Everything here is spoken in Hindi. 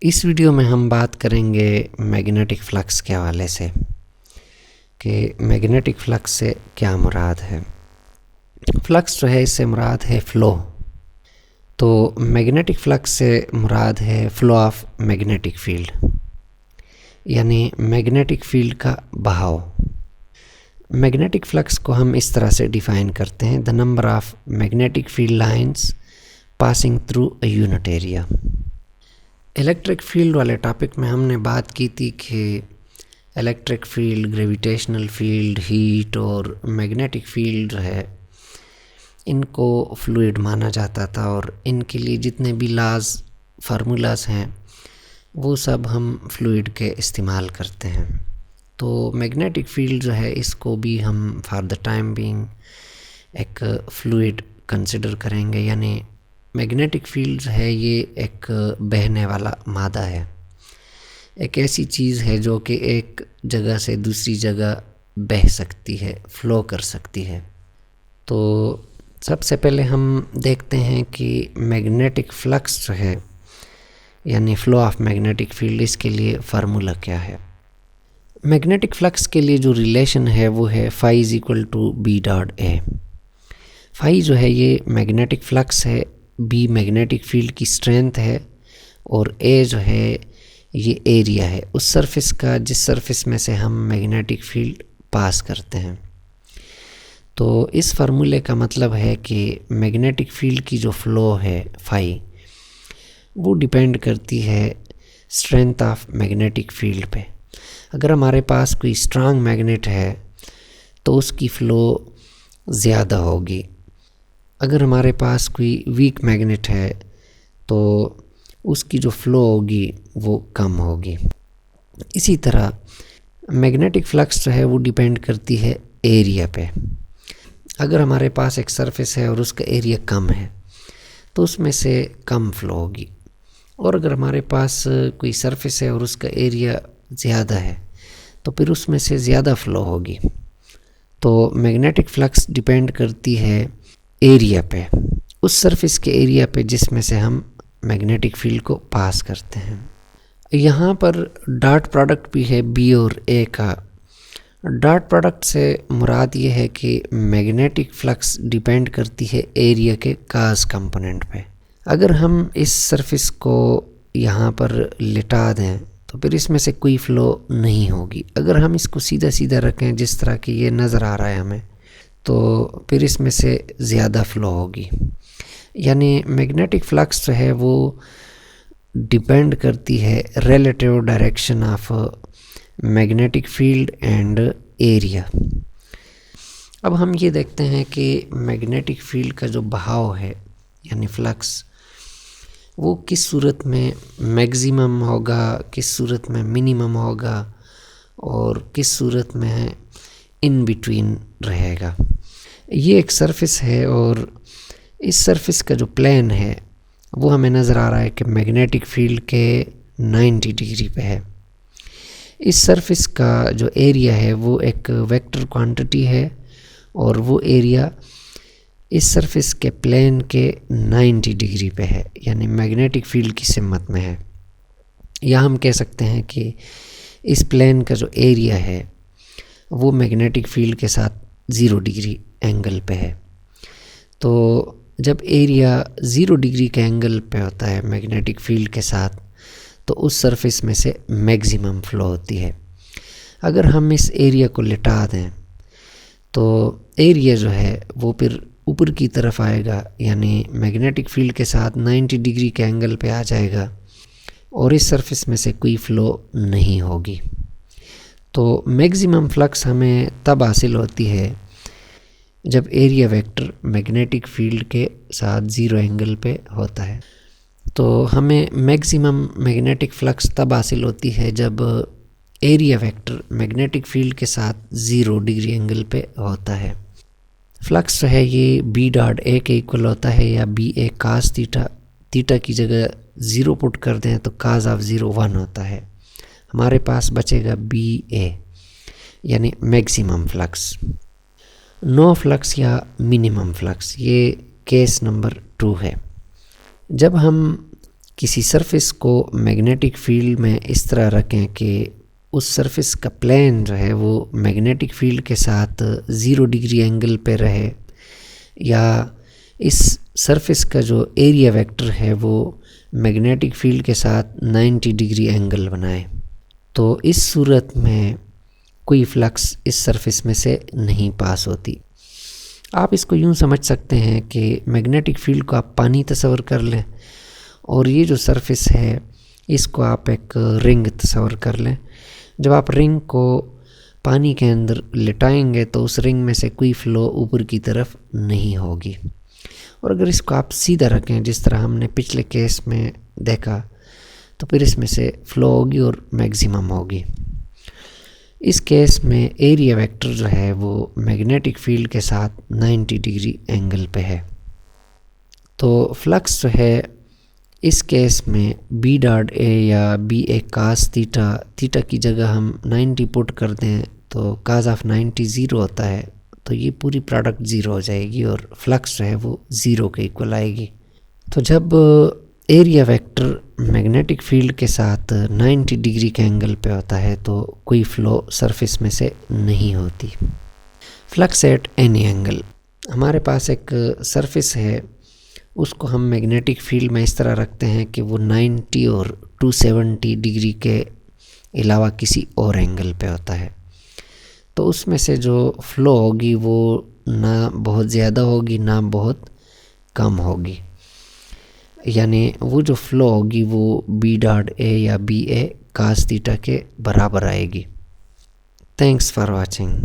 इस वीडियो में हम बात करेंगे मैग्नेटिक फ्लक्स के हवाले से कि मैग्नेटिक फ्लक्स से क्या मुराद है। फ्लक्स जो है इससे मुराद है फ़्लो। तो मैग्नेटिक फ्लक्स से मुराद है फ़्लो ऑफ मैग्नेटिक फील्ड, यानी मैग्नेटिक फील्ड का बहाव। मैग्नेटिक फ्लक्स को हम इस तरह से डिफ़ाइन करते हैं: the number of magnetic field lines passing through a unit area. Electric field वाले टॉपिक में हमने बात की थी कि electric field, gravitational field, heat और मैग्नेटिक फील्ड है, इनको फ्लूइड माना जाता था और इनके लिए जितने भी लॉज, फार्मूलाज हैं, वो सब हम फ्लूइड के इस्तेमाल करते हैं। तो मैग्नेटिक फील्ड जो है इसको भी हम फॉर द टाइम बीइंग एक फ्लूइड कंसिडर करेंगे, यानी मैग्नेटिक फील्ड है ये एक बहने वाला मादा है, एक ऐसी चीज़ है जो कि एक जगह से दूसरी जगह बह सकती है, फ़्लो कर सकती है। तो सबसे पहले हम देखते हैं कि मैग्नेटिक फ्लक्स जो है यानी फ़्लो ऑफ मैग्नेटिक फील्ड, इसके लिए फार्मूला क्या है। मैग्नेटिक फ्लक्स के लिए जो रिलेशन है वो है phi is equal to B dot A. Phi जो है ये मैग्नेटिक फ्लक्स है, बी मैग्नेटिक फील्ड की स्ट्रेंथ है और ए जो है ये एरिया है उस सरफेस का जिस सरफेस में से हम मैग्नेटिक फील्ड पास करते हैं। तो इस फार्मूले का मतलब है कि मैग्नेटिक फील्ड की जो फ़्लो है फाई, वो डिपेंड करती है स्ट्रेंथ ऑफ मैग्नेटिक फील्ड पे। अगर हमारे पास कोई स्ट्रांग मैग्नेट है तो उसकी फ़्लो ज़्यादा होगी, अगर हमारे पास कोई वीक मैग्नेट है तो उसकी जो फ़्लो होगी वो कम होगी। इसी तरह मैग्नेटिक फ्लक्स जो है वो डिपेंड करती है एरिया पे। अगर हमारे पास एक सरफेस है और उसका एरिया कम है तो उसमें से कम फ़्लो होगी, और अगर हमारे पास कोई सरफेस है और उसका एरिया ज़्यादा है तो फिर उसमें से ज़्यादा फ़्लो होगी। तो मैग्नेटिक फ्लक्स डिपेंड करती है एरिया पे, उस सरफेस के एरिया पे जिसमें से हम मैग्नेटिक फील्ड को पास करते हैं। यहाँ पर डॉट प्रोडक्ट भी है बी और ए का। डॉट प्रोडक्ट से मुराद ये है कि मैग्नेटिक फ्लक्स डिपेंड करती है एरिया के काज कंपोनेंट पे। अगर हम इस सरफेस को यहाँ पर लिटा दें तो फिर इसमें से कोई फ़्लो नहीं होगी। अगर हम इसको सीधा सीधा रखें जिस तरह की ये नज़र आ रहा है हमें, तो फिर इसमें से ज़्यादा फ़्लो होगी। यानी मैग्नेटिक फ्लक्स जो है वो डिपेंड करती है relative direction of magnetic field and area. अब हम ये देखते हैं कि मैग्नेटिक फील्ड का जो बहाव है यानी फ्लक्स, वो किस सूरत में मैक्सिमम होगा, किस सूरत में मिनिमम होगा और किस सूरत में इन बिटवीन रहेगा। ये एक सरफेस है और इस सरफेस का जो प्लेन है वो हमें नज़र आ रहा है कि मैग्नेटिक फील्ड के 90 डिग्री पे है। इस सरफेस का जो एरिया है वो एक वेक्टर क्वांटिटी है और वो एरिया इस सरफेस के प्लेन के 90 डिग्री पे है, यानी मैग्नेटिक फील्ड की सिमत में है। या हम कह सकते हैं कि इस प्लेन का जो एरिया है वो मैग्नेटिक फील्ड के साथ 0 डिग्री एंगल पे है। तो जब एरिया 0 डिग्री के एंगल पे होता है मैग्नेटिक फील्ड के साथ, तो उस सरफेस में से मैक्सिमम फ़्लो होती है। अगर हम इस एरिया को लिटा दें तो एरिया जो है वो फिर ऊपर की तरफ आएगा, यानी मैग्नेटिक फील्ड के साथ 90 डिग्री के एंगल पे आ जाएगा और इस सरफेस में से कोई फ़्लो नहीं होगी। तो मैक्सिमम फ्लक्स हमें तब हासिल होती है जब एरिया वेक्टर मैग्नेटिक फील्ड के साथ 0 एंगल पे होता है। तो हमें मैक्सिमम मैग्नेटिक फ्लक्स तब हासिल होती है जब एरिया वेक्टर मैग्नेटिक फील्ड के साथ 0 डिग्री एंगल पे होता है। फ्लक्स जो है ये बी डॉट ए के इक्वल होता है, या बी ए कास थीटा, थीटा की जगह 0 पुट कर दें तो काज ऑफ 0 1 होता है। हमारे पास बचेगा बी ए यानी मैक्सिमम फ्लक्स। नो फ्लक्स या मिनिमम फ्लक्स, ये केस नंबर 2 है। जब हम किसी सरफेस को मैग्नेटिक फील्ड में इस तरह रखें कि उस सरफेस का प्लेन जो है वो मैग्नेटिक फील्ड के साथ 0 डिग्री एंगल पे रहे, या इस सरफेस का जो एरिया वेक्टर है वो मैग्नेटिक फील्ड के साथ 90 डिग्री एंगल बनाए, तो इस सूरत में कोई फ्लक्स इस सरफेस में से नहीं पास होती। आप इसको यूँ समझ सकते हैं कि मैग्नेटिक फील्ड को आप पानी तस्वर कर लें और ये जो सरफेस है इसको आप एक रिंग तस्वर कर लें। जब आप रिंग को पानी के अंदर लिटाएंगे तो उस रिंग में से कोई फ़्लो ऊपर की तरफ नहीं होगी, और अगर इसको आप सीधा रखें जिस तरह हमने पिछले केस में देखा, तो फिर इसमें से फ़्लो होगी और मैक्सिमम होगी। इस केस में एरिया वेक्टर जो है वो मैग्नेटिक फील्ड के साथ 90 डिग्री एंगल पे है, तो फ्लक्स जो है इस केस में बी डॉट ए या बी ए कास थीटा की जगह हम 90 पुट कर दें तो काज ऑफ 90 ज़ीरो होता है, तो ये पूरी प्रोडक्ट ज़ीरो हो जाएगी और फ्लक्स जो है वो ज़ीरो के इक्वल आएगी। तो जब एरिया वेक्टर मैग्नेटिक फील्ड के साथ 90 डिग्री के एंगल पे होता है तो कोई फ़्लो सरफेस में से नहीं होती। फ्लक्स एट एनी एंगल, हमारे पास एक सरफेस है, उसको हम मैग्नेटिक फील्ड में इस तरह रखते हैं कि वो 90 और 270 डिग्री के अलावा किसी और एंगल पे होता है, तो उसमें से जो फ़्लो होगी वो ना बहुत ज़्यादा होगी ना बहुत कम होगी, यानी वो जो फ़्लो होगी वो बी डॉट ए या बी ए कास थीटा के बराबर आएगी। Thanks for watching.